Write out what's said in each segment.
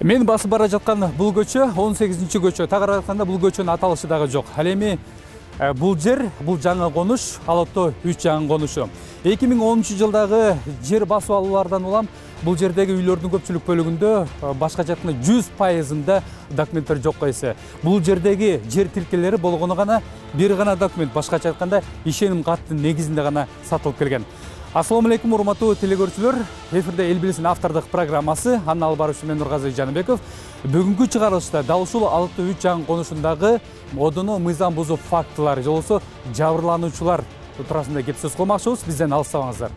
Мен басып бара жаткан бул көчө 18-көчө. Тагыраак айтканда бул көчөнүн аталышы дагы жок. Ал эми бул жер, бул жаңы конуш, Алатоо 3 жаңы конушу. 2010-жылдагы жер басып алуулардан улам бул жердеги үйлөрдүн көпчүлүк бөлүгүндө башкача айтканда 100%-ында документтер жокко эсе. Бул жердеги жер тилкелери болгону гана бир гана документ, башкача айтканда ишеним каттын негизинде гана сатылып келген. Ассаламу алейкум, урматтуу телекөрүүчүлөр. Эфирде Эл билсин автордук программасы. Анын алып баруучусу мен Нургазы Жаныбеков. Бүгүнкү чыгарылышта дал ушул Алатоо 3 жаңы конушундагы модуну мыйзам бузуу фактылары же болбосо жабырлануучулар туурасында кеп сөз кылмакчыбыз. Бизден алыстабаңыздар.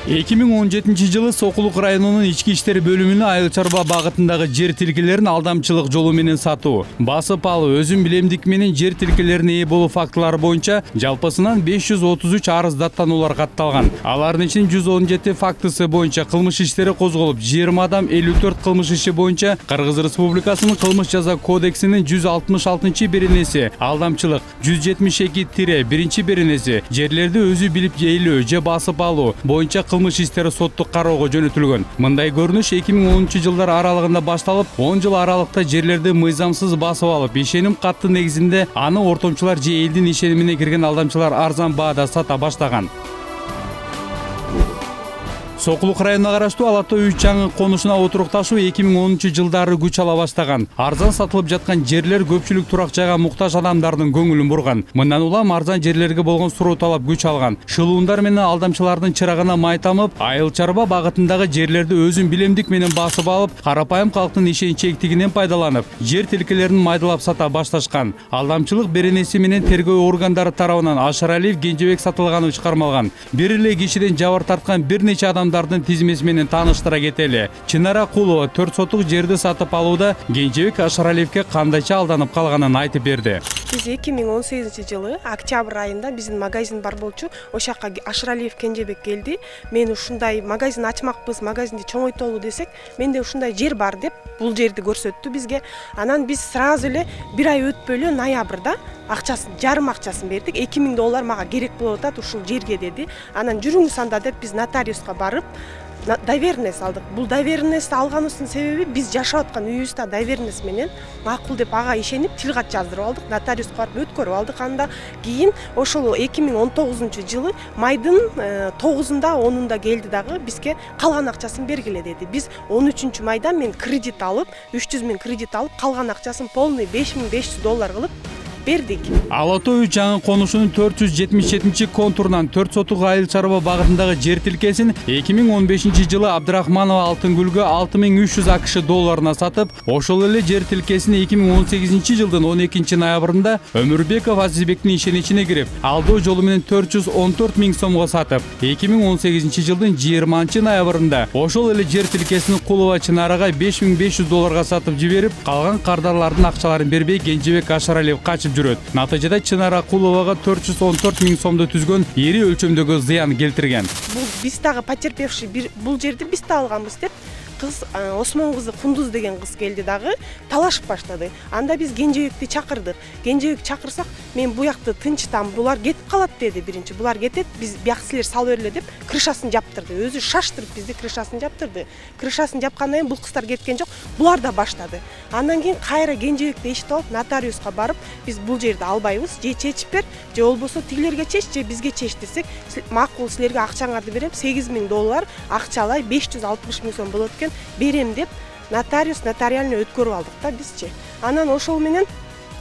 2017 жылы Сокулук районунун ички иштер бөлүмүнө айыл чарба багытындагы жер тилкелерин алдамчылык жолу менен сатуу, басып алуу, өзүн билемдик менен жер тилкелерине ээ болуу фактылары боюнча жалпысынан 533 арыз даттануулар катталган. Алардын ичинен 117 фактысы боюнча кылмыш иштери козголуп, 20 адам 54 кылмыш иши боюнча Кыргыз Республикасынын кылмыш жаза кодексинин 166-беренеси, алдамчылык 172-1 беренеси, жерлерди өзү билип ээлөө же басып алуу боюнча кылмыш иштери соттук кароого жөнөтүлгөн. Мындай көрүнүш 2010-жылдар аралыгында башталып, 10 жыл аралыкта жерлерди мыйзамсыз басып алып, ишеним катты негизинде аны ортомчулар же элдин ишенимине кирген алдамчылар арзан баада сата баштаган. Сокулук районуна караштуу Алатоо 3 жаңы конушуна отурукташуу 2010-жылдары күч ала баштаган. Арзан сатылып жаткан жерлер көпчүлүк турак жайга муктаж адамдардын көңүлүн бурган. Мындан улам арзан жерлерге болгон суроо талап күч алган. Шылуундар менен алдамчылардын чырагына май тамып, айыл чарба багытындагы жерлерди өзүн билемдик менен басып алып, карапайым калктын ишенчектигинен пайдаланып, жер тилкелерин майдалап сата башташкан. Алдамчылык беренеси менен тергөө органдары тарабынан Ашаралиев Кенжебек Сатылганович кармалган. Бир эле кишиден жабыр тарткан бир нече адамдардын тизмеси менен тааныштыра кетели. Чынара Кулова 4 сотук жерди сатып алууда Кенжебек Ашаралиевке кандайча алданып калганын айтып берди. Биз 2018-жылы октябрь айында биздин магазин бар болчу. Ошол жака Ашаралиев Кенжебек келди. Мен ушундай магазин ачмакпыз, магазинди чоңойтолу десек, менде ушундай жер бар деп бул жерди көрсөттү бизге. Анан биз сразу эле бир ай өтпөй эле ноябрда акчасын, жарым акчасын бердик. $2000 мага керек болуп атат ушул жерге деди. Анан жүрүңүз анда деп биз нотариуска барып доверенность алдык. Бул доверенность алганыбыздын себеби биз жашап аткан үйүбүздө доверенность менен макул деп ага ишенип тил кат жаздырып алдык. Нотариуска барып өткөрүп алдык. Анда кийин ошол 2019-жылы майдын 9-унда 10-унда келди дагы бизге калган акчасын бергиле деди. Биз 13-майда мен кредит алып, 300 000 кредит алып, калган акчасын полный $5500 кылып бердик. Алатоо 3 жаңы конушунун 477 контурунан 4 сотук айыл чарба багытындагы жер тилкесин 2015-жылы Абдрахманова Алтынгүлгө $6300 сатып, ошол эле жер тилкесин 2018-жылдын 12-ноябрында Өмүрбеков Азизбектин ишеничине кирип, алдоо жолу менен 414 000 сомго сатып, 2018-жылдын 20-ноябрында ошол эле жер тилкесин Кулова Чынарага $5500 сатып жиберип, калган кардарлардын акчаларын бербей Кенжебек Ашаралиев качып жүрөт. Натыйжада Чынара Куловага 414 000 сомду түзгөн эри өлчөмдөгү зыян келтирген. Бул биз дагы потерпевший бул жерди биз да алганбыз деп кыз Осмон кызы Кундуз деген кыз келди дагы талашып баштады. Анда биз Кенжебекти чакырдык. Кенжебек чакырсак, мен буякты тынчтам, булар кетип калат деди биринчи. Булар кетет, биз бияк силер салып берле деп крышасын жаптырды. Өзү шаштырып бизди крышасын жаптырды. Крышасын жапкандан кийин бул кыздар кеткен жок, булар да баштады. Андан кийин кайра Кенжебекти эшитип алып, нотариуска барып, биз бул жерди албайбыз, же чечип бер, же болбосо тигилерге чеч, же бизге чеч десек, макул силерге акчаңарды берем, $8000 акчалай 560 000 сом болот экен, берем деп нотариальный өткөрүп алдык да бизчи. Анан ошол менен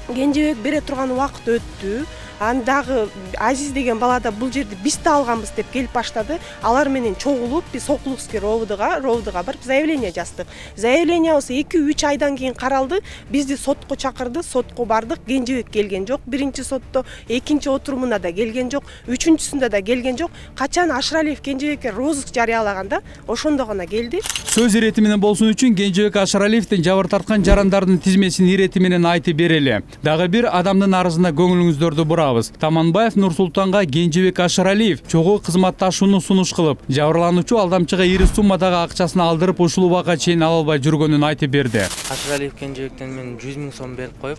Кенжебек бере турган убакыт өттү. Андагы Азиз деген бала да бул жерди биз да алганбыз деп келип баштады. Алар менен чогулуп биз Сокулукский ровдуга барып заявление жаздык. Заявлениябыз 2-3 айдан кийин каралды. Бизди сотко чакырды, сотко бардык. Кенжебек келген жок. Биринчи сотто, экинчи отурумуна да келген жок, үчүнчүсүндө да келген жок. Качан Ашаралиев Кенжебекке розыск жарыялаганда, ошондо гана келди. Сөз ирети менен болсун үчүн Кенжебек Ашаралиевдин жабыр тарткан жарандардын тизмесин ирети менен айтып берели. Дагы бир адамдын арызына көңүлүңүздөрдү бурабыз. Таманбаев Нурсултанга Кенжебек Ашаралиев чогуу кызматташууну сунуш кылып, жабырлануучу алдамчыга ири суммадагы акчасын алдырып, ушул убакка чейин ала албай жүргөнүн айтып берди. Ашаралиев Кенжебектен мен 100 000 сом берип коюп,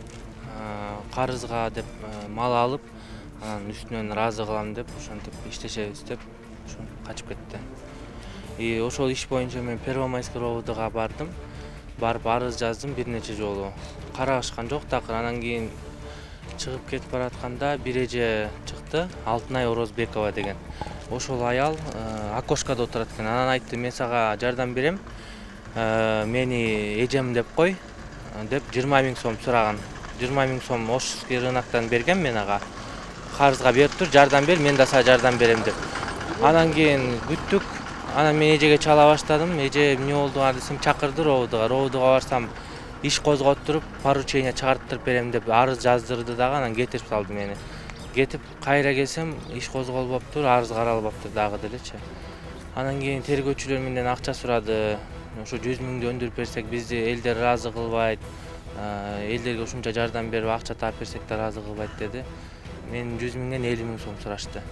карызга деп мал алып, анан үстүнөн ыраазы кылам деп, ошентип иштешебиз деп качып кетти. Ошол иш боюнча мен Первомайский ровдга бардым. Барып арыз жаздым бир нече жолу. Карашкан жок такыр. Анан кийин чыгып кетип баратканда бир эже чыкты, Алтынай Орозбекова деген. Ошол аял окошкодо отурат экен. Анан айтты, мен сага жардам берем, мени эжем деп кой деп 20 000 сом сураган. 20 000 сом Ошский рыноктон берген мен ага. Карызга берип тур, жардам бер, мен да сага жардам берем деп. Анан кийин күттүк. Анан мен эжеге чала баштадым. Эже эмне болду десем, чакырды ровдга. Ровдга барсам иш козготтуруп, поручение чыгарттырып берем деп арыз жаздырды дагы, анан кетирип салды мени. Кетип кайра келсем, иш козголбоптур, арыз каралбаптыр дагы делечи. Анан кийин тергөөчүлөр менден акча сурады. Ошо 100 000 өндүрүп берсек бизди элдер ыраазы кылбайт. Элдерге ушунча жардам берип акча таап берсек да ыраазы кылбайт деди. Мен 100 000ден 50 000 сом сурашты.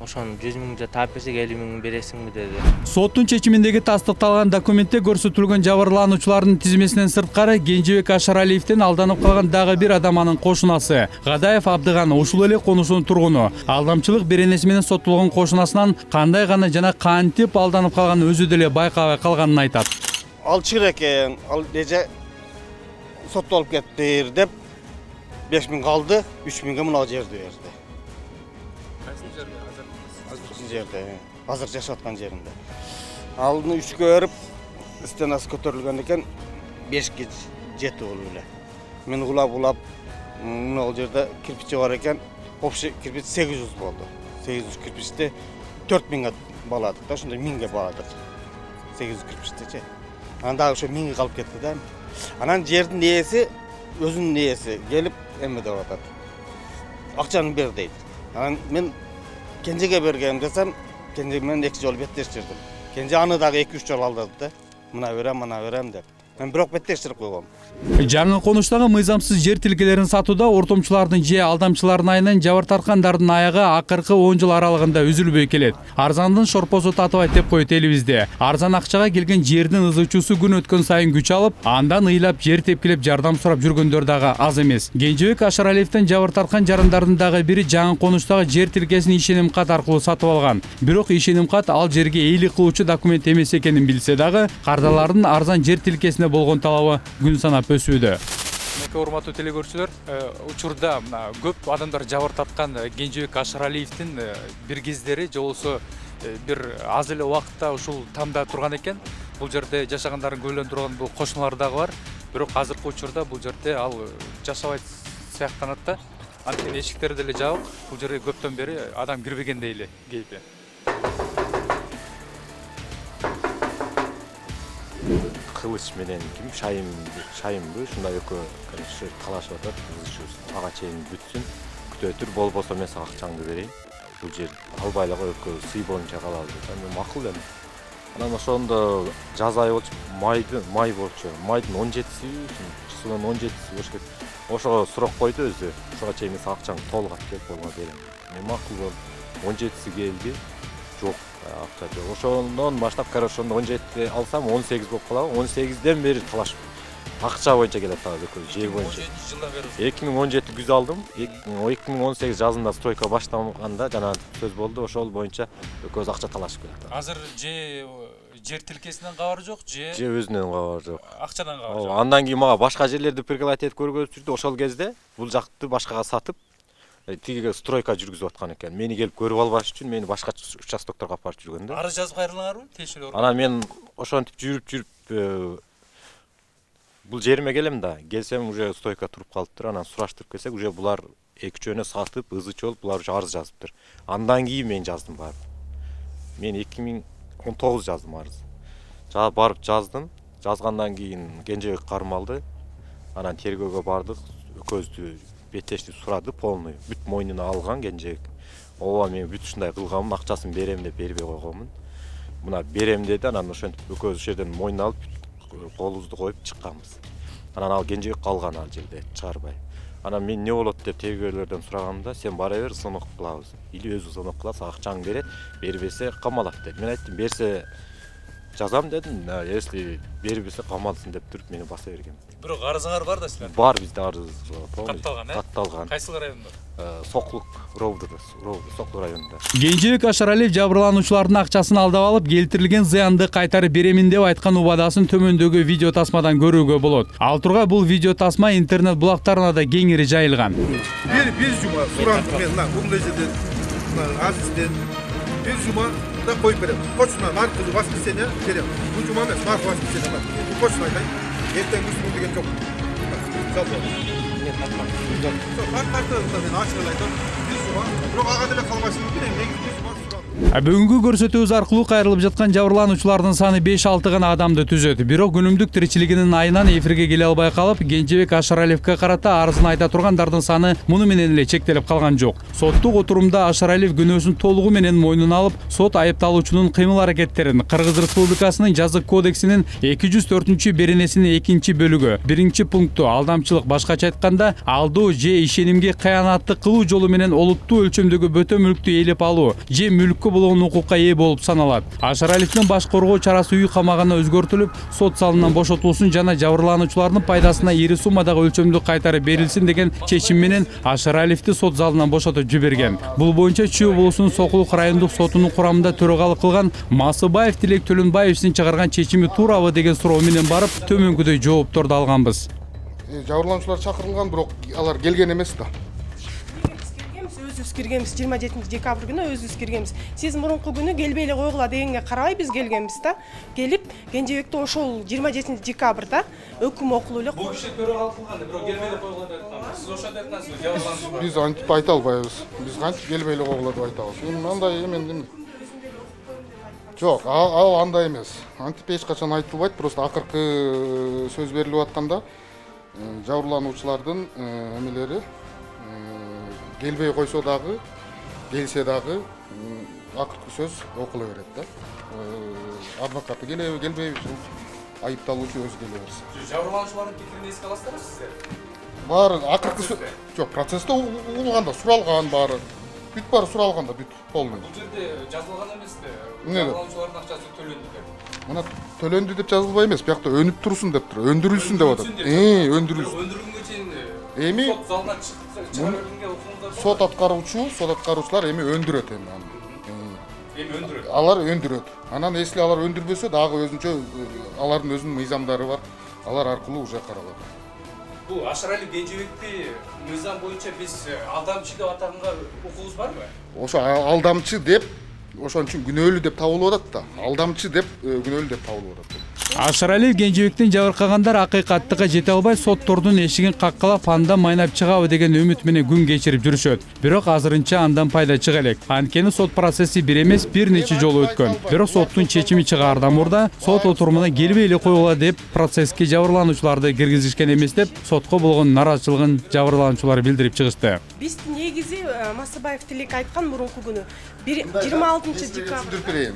Ошону 100 000 таап берсек 50 000 бересиңби деди. Соттун чечиминдеги тастыкталган документте көрсөтүлгөн жабырлануучулардын тизмесинен сырткары Кенжебек Ашаралиевден алданып калган дагы бир адам анын кошунасы Гадаев Абдыган ушул эле конушунун тургуну. Алдамчылык беренеси менен соттолгон кошунасынан кандай гана жана кантип алданып калганын өзү деле байкабай калганын айтат. Ал чыр экен, ал эже соттолуп кетти деп 5 000 калды, 3 000га мына жерди берди. Жерде, азыр жашап аткан жеринде. Алдыны 3кө берип, стенасы көтөрүлгөн экен, 5ке жети болуп эле. Мен улап, мына ол жерде кирпичи бар экен, общий кирпич 800 болду. 800 кирпичти 4000га баладык да, ошондой 1000ге баладык. 800 кирпичтичи. Анан дагы ошо 1000ге калып кетти да. Анан жердин ээси, өзүнүн ээси келип эме деп атат. Акчаны бер дейт. Анан мен Кенжеге бергем десем, Кенже мен 2 жол беттештирдим. Кенже аны дагы 2-3 жол алдырды да. Мына берем деп. Мен бирок беттештирип койгом. Жаңы конуштагы мыйзамсыз жер тилкелерин сатууда ортомчулардын же алдамчылардын айынан жабыр тарткандардын аягы акыркы 10 жыл аралыгында үзүлбөй келет. Арзандын шорпосу татыбайт деп коет элибизде. Арзан акчага келген жердин ызычуусу күн өткөн сайын күч алып, андан ыйлап жер тепкилеп жардам сурап жүргөндөр дагы аз эмес. Кенжебек Ашаралиевден жабыр тарткан жарандардын дагы бири жаңы конуштагы жер тилкесин ишеним кат аркылуу сатып алган. Бирок ишеним кат ал жерге эйлик кылуучу документ эмес экенин билсе дагы, кардалардын арзан жер тилкесине болгон талабы күн санап өсүүдө. Урматтуу телекөрүүчүлөр, учурда көп адамдар жабыр тарткан Кенжебек Ашаралиевдин бир кездери же болбосо бир аз эле убакытта ушул тамда турган экен. Бул жерде жашагандарын көйлөн турган бул кошуналар дагы бар. Бирок азыркы учурда бул жерде ал жашабайт сыяктанат да. Анткени эшиктери деле жабык. Бул жерге көптөн бери адам кирбегендей эле кейпи. Кылыч менен ким шайымбы ушундай экөө конечно талашып атат. Ага чейин бүтсүн, күтө тур, болбосо мен сага акчаңды берейин. Бул жер албай эле экөө сый боюнча калалы деп. Мен макул дедим. Анан ошондо жаз айы болчу, май болчу. Майдын 17-си, чысынын 17-си болуш керек. Ошого сурап койду өзү. Ошого чейин мен сага акчаңды толук алып келип болгон берем. Мен макул болдум. 17-си келди. Жок. Акча жок. Ошондон баштап ошондо 17 алсам 18 болуп калабы. 18ден бери талашып. Акча боюнча келет дагы экөө жер боюнча. 17 жылдан бери. 2017 күз алдым. 2018 жазында стройка баштаганда жана сөз болду, ошол боюнча экөөбүз акча талашып келет. Азыр жер тилкесинен кабары жок, же өзүнөн кабары жок. акчадан кабары жок. Андан кийин мага башка жерлерди пригласить этип көргөзүштү. Ошол кезде бул жакты башкага сатып, тигиге стройка жүргүзүп аткан экен. Мени келип көрүп албаш үчүн мени башка участокторго алып барып жүргөн да. Арыз жазып кайрылыңарбы? Тиешелүү. Анан мен ошентип жүрүп бул жериме келем да. Келсем уже стройка туруп калыптыр. Анан сураштырып келсек, уже булар 2-3 сатып, ызычы болуп, булар уже арыз жазыптыр. Андан кийин мен жаздым барып. Мен 2019 жаздым арыз. Барып жаздым. Жазгандан кийин Кенжебек кармалды. Анан тергөөгө бардык. Экөөбүздү беттештип сурады, полный. Бүт мойнуна алган Кенжебек. Ооба, мен бүт ушундай кылганмын, акчасын берем деп бербей койгонмун. Мына берем деди, анан ошентип экөөбүз ошол жерден мойнуна алып, колубузду коюп чыкканбыз. Анан ал Кенжебек калган ал жерде чыгарбай. Анан мен не болот деп тергөөлөрдөн сураганда, сен бара бер, сынок кылабыз. Или өзү сынок кылат, акчаңды берет, бербесе камалат деди. Мен айттым, берсе жазам дедим, если бербесе камалсын деп туруп мени баса берген. Бирок арызыңар бар да силер? Бар бизде арыз. Катталган, Катталган. Кайсыл райондо? Соклук ровду Соклук районунда. Кенжебек Ашаралиев жабырлануучулардын акчасын алдап алып, келтирилген зыянды кайтарып беремин деп айткан убадасын төмөндөгү видео тасмадан көрүүгө болот. Ал тургай бул видео тасма интернет булактарына да кеңири жайылган. Bir cuma surandıq men lan bu meceden azizden bir cuma da koyup berem. Koçuna markızı vaskisene berem. Bu cuma emas, mark vaskisene var. Bu koçuna aytay. Erten müslüm degen çok. Sağ ol. Markızda men aşılaydım. Bir cuma. Biroq ага деле калбашы мүмкүн эми bir cuma surandық. Бүгүнкү көрсөтүүбүз аркылуу кайрылып жаткан жабырлануучулардын саны 5-6 гана адамды түзөт. Бирок күнүмдүк тиричилигинин айынан эфирге келе албай калып, Кенжебек Ашаралиевке карата арызын айта тургандардын саны муну менен эле чектелип калган жок. Соттук отурумда Ашаралиев күнөөсүн толугу менен мойнуна алып, сот айыпталуучунун кыймыл-аракеттерин Кыргыз Республикасынын жазык кодексинин 204-беренесинин 2-бөлүгү 1-пункту алдамчылык, башкача айтканда алдоо же ишенимге кыянаттык кылуу жолу менен олуттуу өлчөмдөгү бөтө мүлктү ээлеп алуу же мүлккө болгон укукка ээ болуп саналат. Ашаралиевдин баш коргоо чарасы үй камагына өзгөртүлүп, сот залынан бошотулсун жана жабырлануучулардын пайдасына ири суммадагы өлчөмдү кайтарып берилсин деген чечим менен Ашаралиевди сот залынан бошотуп жиберген. Бул боюнча Чүй облусунун Соклук райондук сотунун курамында төрагалык кылган Масыбаев Тилек Төлөнбаевдин чыгарган чечими туурабы деген суроо менен барып, төмөнкүдөй жоопторду алганбыз. Жабырлануучулар чакырылган, бирок алар келген эмес да. Өзүбүз киргенбиз 27 декабрь күнү өзүбүз киргенбиз. Сиз мурунку күнү келбей эле койгула дегенге карабай биз келгенбиз да. Келип Кенжебекти ошол 27 декабрда өкүм окулуу эле. Бул киши төрагалык кылган, бирок келбей эле койгула деп айткан. Сиз ошондо айткансыз, жабырлануучулар. Биз антип айта албайбыз. Биз кантип келбей эле койгула деп айтабыз. Эми андай эмен жок, ал андай эмес. Антип эч качан айтылбайт, просто акыркы сөз берилип атканда жабырлануучулардын эмелери келбей койсо дагы, келсе дагы акыркы сөз окула берет да. Адвокаты келеби, келбейби, айыпталуучу өзү келе берсин. Жабырлануучулардын пикирин эске аласыздарбы сиздер? Баары акыркы сөз жок, процессте угулганда суралган баары. Бүт баары суралганда бүт полный. Бул жерде жазылган эмеспи? Эмне деп? Жабырлануучулардын акчасы төлөндү деп. Мына төлөндү деп жазылбай эмес, биякта өнүп турсун деп тур. Өндүрүлсүн деп атат. Өндүрүлсүн. Өндүрүлгөнгө чейин Эми сот залына чыгарылгенге укугунда сот аткаруучулар эми өндүрөт эми аны. эми өндүрөт. Алар өндүрөт. Анан если алар өндүрбөсө дагы өзүнчө алардын өзүнүн мыйзамдары бар. Алар аркылуу уже каралат. Бул Ашаралиев Кенжебекти мыйзам боюнча биз алдамчы деп атаганга укугубуз барбы? Ошо алдамчы деп, ошон үчүн күнөөлүү деп табылып атат да. Алдамчы деп күнөөлүү деп табылып атат. Ашаралиев Кенжебектин жабыркагандар акыйкаттыкка жете албай соттордун эшигин каккалап анда майнап чыгабы деген үмүт менен күн кечирип жүрүшөт. Бирок азырынча андан пайда чыга элек. Анткени сот процесси бир эмес, бир нече жолу өткөн. Бирок соттун чечими чыгаардан мурда сот отурумуна келбей эле койгула деп процесске жабырлануучуларды киргизишкен эмес деп сотко болгон нараазычылыгын жабырлануучулар билдирип чыгышты. Биз негизи Масыбаев Тилек айткан мурунку күнү 26 декабрь.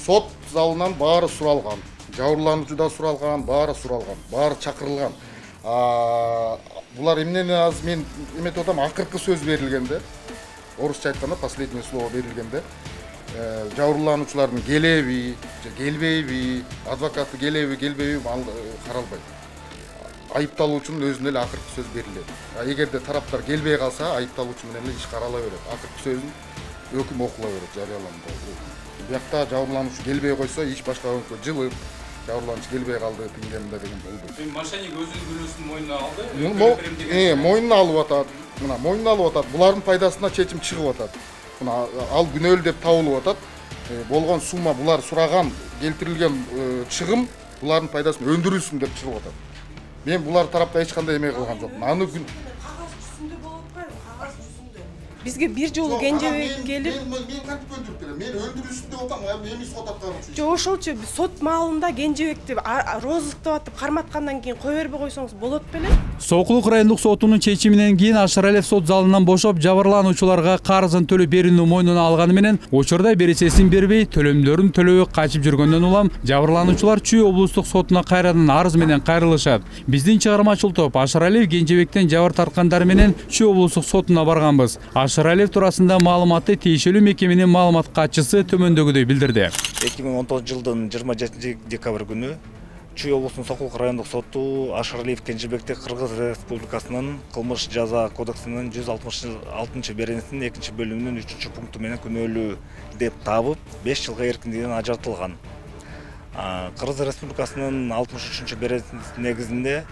Сот залынан баары суралган. Жабырлануучудан суралган, баары чакырылган. Булар эмнени аз мен эметип атам, акыркы сөз берилгенде, орусча айтканда последнее слово берилгенде, жабырлануучулардын келеби, келбейби, адвокаты келеби, келбейби каралбайт. Айыпталуучунун өзүнө эле акыркы сөз берилет. Эгерде тараптар келбей калса, айыпталуучу менен эле иш карала берет. Акыркы сөзүн өкүм окула берет, жарыяланды. Биякта жабырлануучу келбей койсо, иш башка жылып, жабырлануучу келбей калды, тиңдемде деген болду. Мошенник өзүнүн күнөөсүн мойнуна алды. Мойнуна алып атат. Мына мойнуна алып атат. Булардын пайдасына чечим чыгып атат. Мына ал күнөөлүү деп табылып атат. Болгон сумма булар сураган, келтирилген чыгым булардын пайдасына өндүрүлсүн деп чыгып атат. Мен булар тарапта эч кандай эме кылган жокмун. Аны бизге бир жолу Кенжебек келип, мен кантип өндүрүп берем? Мен өндүрүлсүн деп атам, эми сот аткаруучу. жок ошолчу сот маалында Кенжебекти розыск деп атып карматкандан кийин кое бербей койсоңуз болот беле? Соклук райондук сотунун чечиминен кийин Ашаралиев сот залынан бошоп, жабырлануучуларга карызын төлөп берүүнү мойнуна алганы менен учурда бересесин бербей, төлөмдөрүн төлөбөй качып жүргөндөн улам жабырлануучулар Чүй облустук сотуна кайрадан арыз менен кайрылышат. Биздин чыгармачыл топ Ашаралиев Кенжебектен жабыр тарткандар менен Чүй облустук сотуна барганбыз. Ашаралиев туурасында маалыматты тиешелүү мекеменин маалымат катчысы төмөндөгүдөй билдирди. 2019 жылдын 27 декабрь күнү Чүй облусунун Сокулук райондук соту Ашаралиев Кенжебекти Кыргыз Республикасынын кылмыш жаза кодексинин 166 беренесинин 2 бөлүмүнүн 3 пункту менен күнөөлүү деп табып 5 жылга эркиндигинен ажыратылган. Кыргыз Республикасынын 63 беренесинин негизинде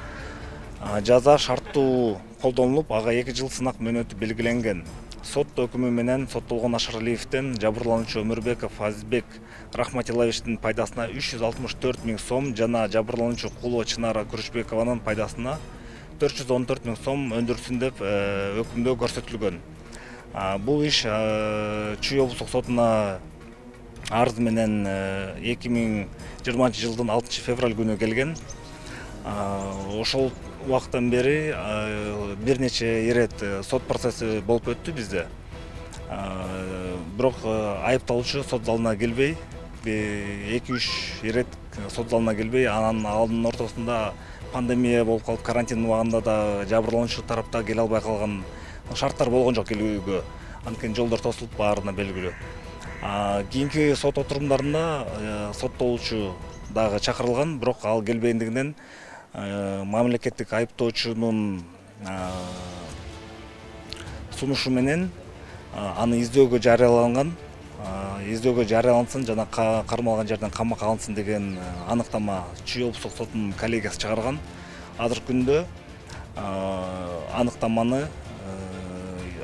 жаза шарттуу колдонулуп, ага 2 жыл сынак мөөнөтү белгиленген. Сот өкүмү менен соттолгон Ашаралиевден жабырлануучу Өмүрбеков Азизбек Рахматиловичтин пайдасына 364 000 сом жана жабырлануучу Кулова Чынара Күрүчбекованын пайдасына 414 000 сом өндүрсүн деп өкүмдө көрсөтүлгөн. Бул иш Чүй облустук сотуна арыз менен 2020 жылдын 6 февраль күнү келген. Ошол убакыттан бери бир нече ирет сот процесси болуп өттү бизде. Бирок айыпталуучу сот залына келбей, 2-3 ирет сот залына келбей, анын ортосунда пандемия болуп калып, карантин убагында да жабырлануучу тарапта келе албай калган, шарттар болгон жок келүүгө. Анткени жолдор тосулуп баарына белгилүү. Кийинки сот отурумдарында соттолуучу дагы чакырылган, бирок ал келбегендигинен мамлекеттик айыптоочунун сунушу менен аны издөөгө жарыяланган, издөөгө жарыялансын жана кармалган жерден камакка алынсын деген аныктама Чүй облустук сотунун коллегиясы чыгарган. Азыркы күндө аныктаманы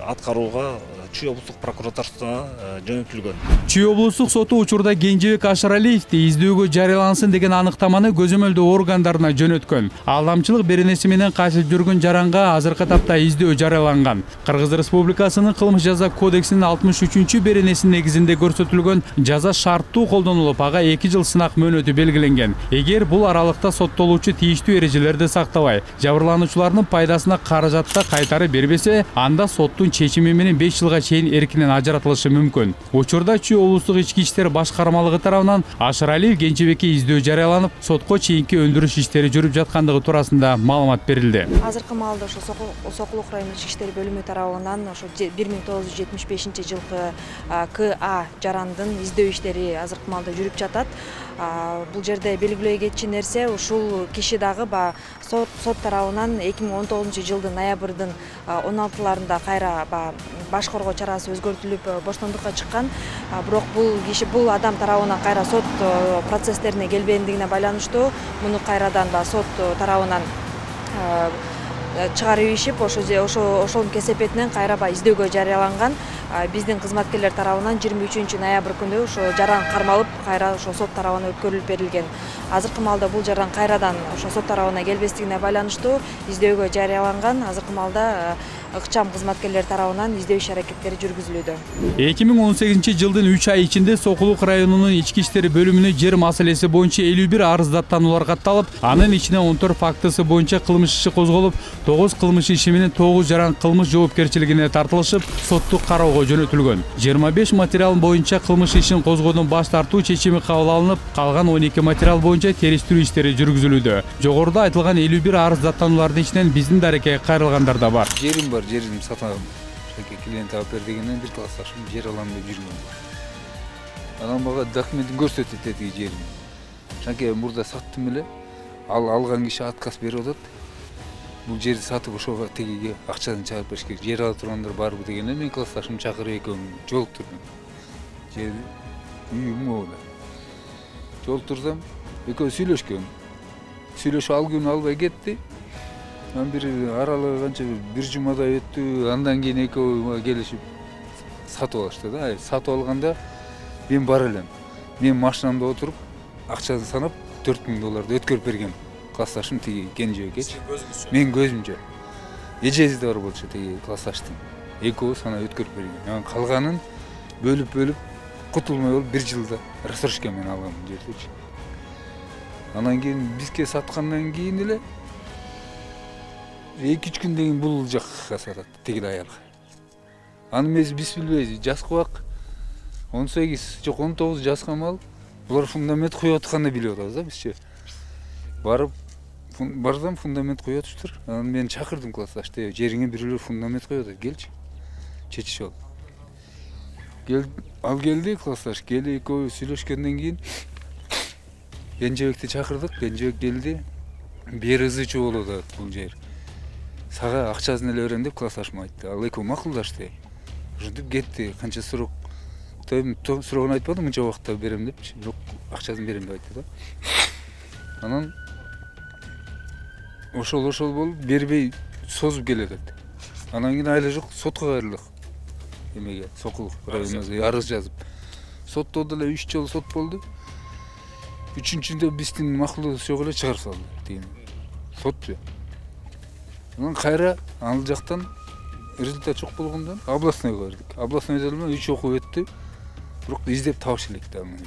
аткарууга Чүй облустук прокуратурасына жөнөтүлгөн. Чүй облустук соту учурда Кенжебек Ашаралиевди издөөгө жарыялансын деген аныктаманы көзөмөлдөө органдарына жөнөткөн. Алдамчылык беренеси менен кайтып жүргөн жаранга азыркы тапта издөө жарыяланган. Кыргыз Республикасынын кылмыш жаза кодексинин 63 беренесинин негизинде көрсөтүлгөн жаза шарттуу колдонулуп, ага 2 жыл сынак мөөнөтү белгиленген. Эгер бул аралыкта соттолуучу тийиштүү эрежелерди сактабай, жабырлануучулардын пайдасына каражатты кайтарып бербесе, анда соттун чечими менен 5 жылга чейин эркинен ажыратылышы мүмкүн. Учурда Чүй облустук ички иштер башкармалыгы тарабынан Ашаралиев Кенжебекке издөө жарыяланып, сотко чейинки өндүрүш иштери жүрүп жаткандыгы туурасында маалымат берилди. Азыркы маалда ошо Сокулук райондук ички иштер бөлүмү тарабынан ошо 1975 жылкы КА жарандын издөө иштери азыркы маалда жүрүп жатат. Бул жерде белгилей кетчү нерсе, ушул киши дагы сот тарабынан 2019 жылдын ноябрдын 16-ларында кайра баш коргоо чарасы өзгөртүлүп боштондукка чыккан. Бирок бул адам тарабынан кайра сот процесстерине келбегендигине байланыштуу муну кайрадан сот тарабынан чыгарып ийишип, ошонун кесепетинен кайра издөөгө жарыяланган. Биздин кызматкерлер тарабынан 23 ноябрь күнү ошо жаран кармалып, кайра ошо сот тарабына өткөрүлүп берилген. Азыркы маалда бул жаран кайрадан ошо сот тарабына келбестигине байланыштуу издөөгө жарыяланган. Азыркы маалда ыкчам кызматкерлер тарабынан издөө иш-аракеттери жүргүзүлүүдө. 2018 жылдын 3 ай ичинде Сокулук районунун ички иштери бөлүмүнө жер маселеси боюнча 51 арыз даттануулар катталып, анын ичинен 14 фактысы боюнча кылмыш иши козголуп, 9 кылмыш иши менен 9 жаран кылмыш жоопкерчилигине тартылышып, соттук кароого жөнөтүлгөн. 25 материал боюнча кылмыш ишин козгоодон баш тартуу чечими кабыл алынып, калган 12 материал боюнча териштирүү иштери жүргүзүлүүдө. Жогоруда айтылган 51 арыз даттануулардын ичинен биздин дарекке кайрылгандар да бар. Жерим сатам, клиент алып бер дегенден бир классташым жер алам деп жүргөн. Анан мага документин көрсөтүп деди жерим. Шанке мурда саттым эле, алган киши отказ берип атат. Бул жерди сатып ошого тегиге акчасын чыгарып бериш керек. Жер ала тургандар барбы дегенде мен классташым чакырып экөөм жолуктурдум. Жер үйүм могу. Жолуктурсам экөө сүйлөшкөн. Сүйлөшүп ал күнү албай кетти. Мен бир аралыгы канча бир жумадай өттү. Андан кийин экөө келишип сатып алышты да. Сатып алганда мен бар элем. Мен машинамда отуруп акчасын санап $4000 өткөрүп бергем. Классташым тиги Кенжебекчи. Мен көзүмчө. Эжеси да бар болчу тиги классташтын. Экөө санап өткөрүп берген. Калганын бөлүп кутулмай болуп 1 жылда рассрочка менен алгам жердечи. Анан кийин бизге саткандан кийин эле 2-3 күндөн кийин бул жакка сатат тигил аялга. Аны биз билбейбиз. Жаскыбак 18 жок 19 жашка мал. Булар фундамент куюп атканды билип атабыз да бизчи. Барсам фундамент куюп атыптыр. Анан мен чакырдым классташты. Жериңе бирөөлөр фундамент коюп атат. Келчи. Чечишип ал. Ал келди классташ. Келип экөө сүйлөшкөндөн кийин Кенжебекти чакырдык, Кенжебек келди. Бир ызычуу болот атат бул жер. Сага акчасын эле берем деп классташыма айтты. Ал экөө макулдашты. Ошентип кетти. Канча суроо суроогун айтпадым, мынча убакытта берем депчи. Жок, акчасын берем деп айтты да. Анан ошол болуп бербей созуп келет эт. Анан кийин айла жок, сотко кайрылдык. Эмеге, Сокулук районуна арыз жазып. Соттоду эле 3 жолу сот болду. 3-нчүндө биздин макулдугубуз жок эле чыгарып салды деген. Сотчу. Анан кайра ал жактан результат жок болгондон областныйга бердик. Областныйда 3 окуу өттү. Бирок издеп табыш электи аны.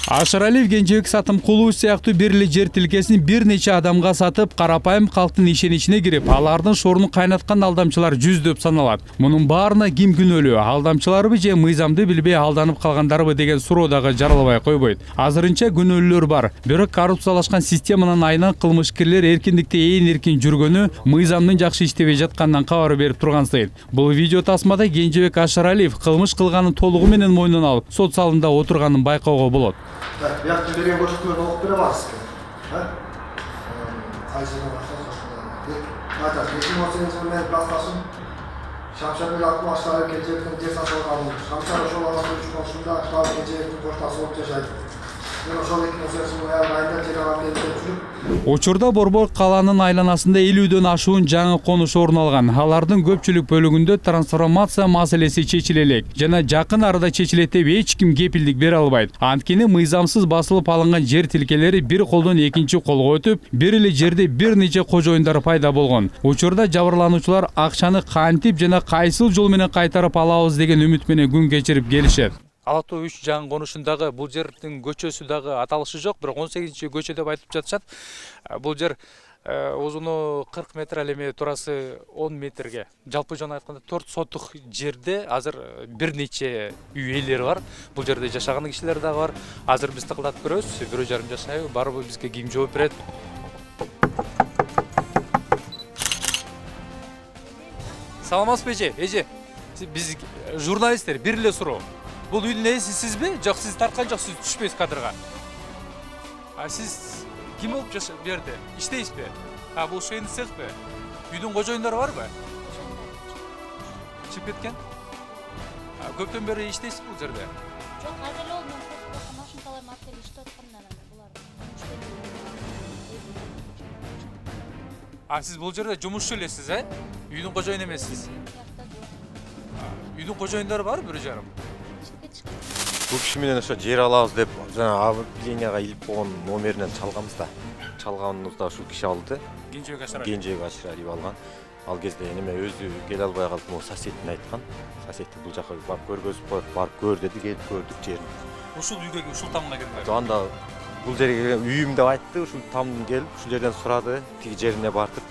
Ашыралиев Кенжебек Сатымкулов сыяктуу бир эле жер тилкесин бир нече адамга сатып, карапайым калктын ишеничине кирип, алардын шорун кайнаткан алдамчылар жүздөп саналат. Мунун баарына ким күнөөлүү? Алдамчыларбы же мыйзамды билбей алданып калгандарбы деген суроо дагы жаралбай койбойт. Азырынча күнөөлүүлөр бар. Бирок коррупциялашкан системанын айынан кылмышкерлер эркиндикте ээн эркин жүргөнү, мыйзамдын жакшы иштебей жатканынан кабар берип турган сайын. Бул видео тасмада Кенжебек Ашыралиев кылмыш кылганын толугу менен мойнуна алып, сот залында отурганын байкоого болот. Бияктын берген көрсөтмөлөрүн окуп бере аласыз. Кайсына баштасыз? Айтат, 2018 жылы мен классташым Шамшат Милатов Ашыралиев Кенжебектин жер сатып алган. Шамшат ошол абагында 3 комшумда Ашыралиев Кенжебектин коштасы болуп жашайт. Мен ошол 2018 жылы айында жер алам деп жүрүп. Учурда Борбор калаанын айланасында 50дөн ашуун жаңы конуш орун алган. Алардын көпчүлүк бөлүгүндө трансформация маселеси чечиле элек жана жакын арада чечилет деп эч ким кепилдик бере албайт. Анткени мыйзамсыз басылып алынган жер тилкелери бир колдон экинчи колго өтүп, бир эле жерде бир нече кожоюндар пайда болгон. Учурда жабырлануучулар акчаны кантип жана кайсыл жол менен кайтарып алабыз деген үмүт менен күн кечирип келишет. Ала Тоо 3 жаңы конушундагы бул жердин көчөсү дагы аталышы жок, бирок 18-көчө деп айтып жатышат. Бул жер узуну 40 метр, ал эми турасы 10 метрге. Жалпы жана айтканда 4 соттук жерде азыр бир нече үй ээлери бар. Бул жерде жашаган кишилер дагы бар. Азыр биз тыкылдатып көрөбүз. 1,5 жашайбы, барбы бизге ким жооп берет? Саламатсызбы эже? Эже, биз журналисттер бир эле суроо. Бул үйдүн ээси сизби? Жок, сиз тарткан жоксуз, түшпөйсүз кадрга. Сиз ким болуп жашап берди? Иштейсизби? Бул шейни цехпи? Үйдүн кожоюндары барбы? Чыгып кеткен? Көптөн бери иштейсиз бул жерде? Жок, азыр эле мен машинкаларымды алып келип иштеп аткандан булар. Сиз бул жерде жумушчу элесиз, Үйдүн кожоюну эмессиз. Үйдүн кожоюндары барбы 1,5? Бул киши менен ошо жер алабыз деп жана объявленияга илип койгон номеринен чалганбыз да. Чалганыбызда ушул киши алды. Кенжебек Ашыралиев алган. Ал кезде неме өзү келе албай калып, могу соседине айткан. Соседи бул жака барып көргөзүп коет, барып көр деди, келип көрдүк жерин. Ушул үйгө, ушул тамга келди. Анда бул жерге үйүм деп айтты, ушул тамдын келип, ушул жерден сурады, тиги жерине бартып.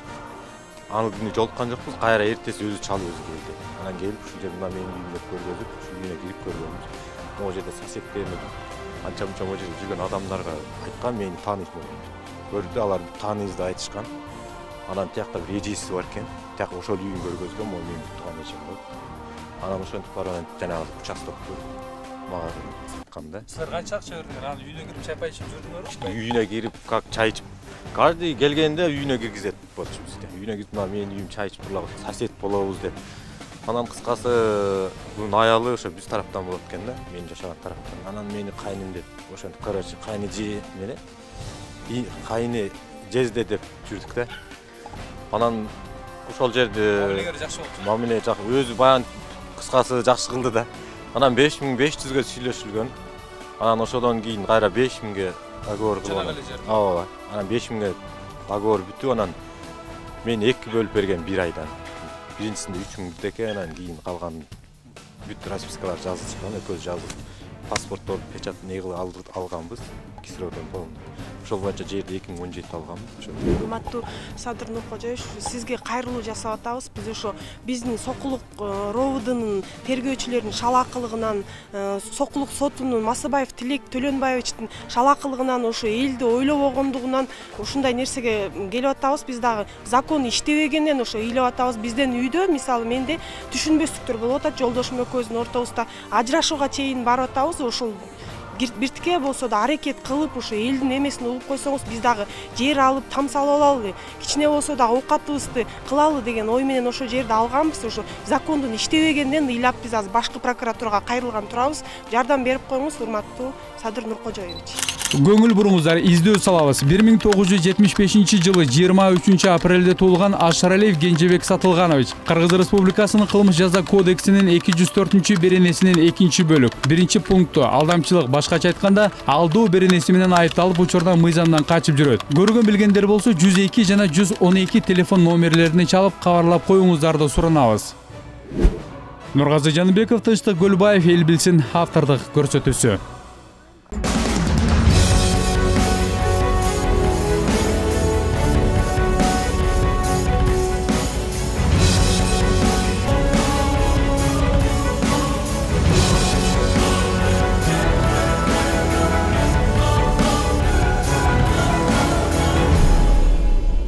Аны күнү жолуккан жокпуз, кайра эртеси өзү чалып өзү келди. Анан келип ушул жерде менин үйүмдү көргөзүп, ушул үйүнө кирип көргөнбүз. Могу жерде соседтериме анча-мынча могу жерде жүргөн адамдарга айткан, мени тааныйсың деп. Көрдү, алар тааныйбыз деп айтышкан. Анан тиякта бир эжеси бар экен. Тияк ошол үйүн көргөзгөн, могу менин тууган эжем болот. Анан ошентип барып жанагы участокты мага саткан да. Силер канча акча бердиңер? Анан үйүнө кирип чай ичип жүрдүңөрбү? Үйүнө кирип, как чай ичип, каждый келгенде үйүнө киргизет болчу бизде. Үйүнө кирип, менин үйүм чай ичип турлабыз, сосед болобуз деп. Анан кыскасы бунун аялы ошо биз тараптан болот экен да, мен жашаган тараптан. Анан мени кайным деп, ошентип короче, кайны же мене, кайны жезде деп жүрдүк да. Анан ошол жерде мамиле жакшы, өзү баян кыскасы жакшы кылды да. Анан 5500га сүйлөшүлгөн. Анан ошодон кийин кайра 5000ге договор кылган. Ооба. Анан 5000ге договор бүтүп, анан мен 2 бөлүп берген 1 айдан. Биринчисинде 3000 бүтүп экен, анан кийин калган бүт распискалар жазылышкан, экөөбүз жазып, паспорттор печат не кылып алганбыз, кислородон болгон. Ошол боюнча жерди 2017 алганбыз. Урматтуу Садыр Нуркожоевич, сизге кайрылуу жасап атабыз. Биз ошо биздин Сокулук ровдунун тергөөчүлөрүнүн шалаакылыгынан, Сокулук сотунун Масыбаев Тилек Төлөнбаевичтин шалаакылыгынан, ошо элди ойлобогондугунан ушундай нерсеге келип атабыз. Биз дагы закон иштебегенден ошо ыйлап атабыз. Бизден үйдө, мисалы менде түшүнбөстүктөр болуп атат. Жолдошум экөөбүздүн ортобузда ажырашууга чейин барып атабыз. Ошол биртике болсо да аракет кылып ушу элдин эмесин угуп койсоңуз биз дагы жер алып там салып алалы, кичине болсо да оокатыбызды кылалы деген ой менен ошол жерди алганбыз. Ошо закондун иштебегенден ыйлап биз азыр башкы прокуратурага кайрылган турабыз. Жардам берип коюңуз, урматтуу Садыр Нуркожоевич. Көңүл буруңуздар, издөө салабыз. 1975 жылы 23 апрелде туулган Ашаралиев Кенжебек Сатылганович Кыргыз Республикасынын кылмыш жаза кодексинин 204 беренесинин 2 бөлүк 1 пункту алдамчылык, башкача айтканда алдоо беренеси менен айыпталып учурда мыйзамдан качып жүрөт. Көргөн билгендер болсо 102 жана 112 телефон номерлерине чалып кабарлап коюңуздарды суранабыз. Нургазы Жаныбеков, Тынчтык Көлбаев, эл билсин автордук көрсөтүүсү.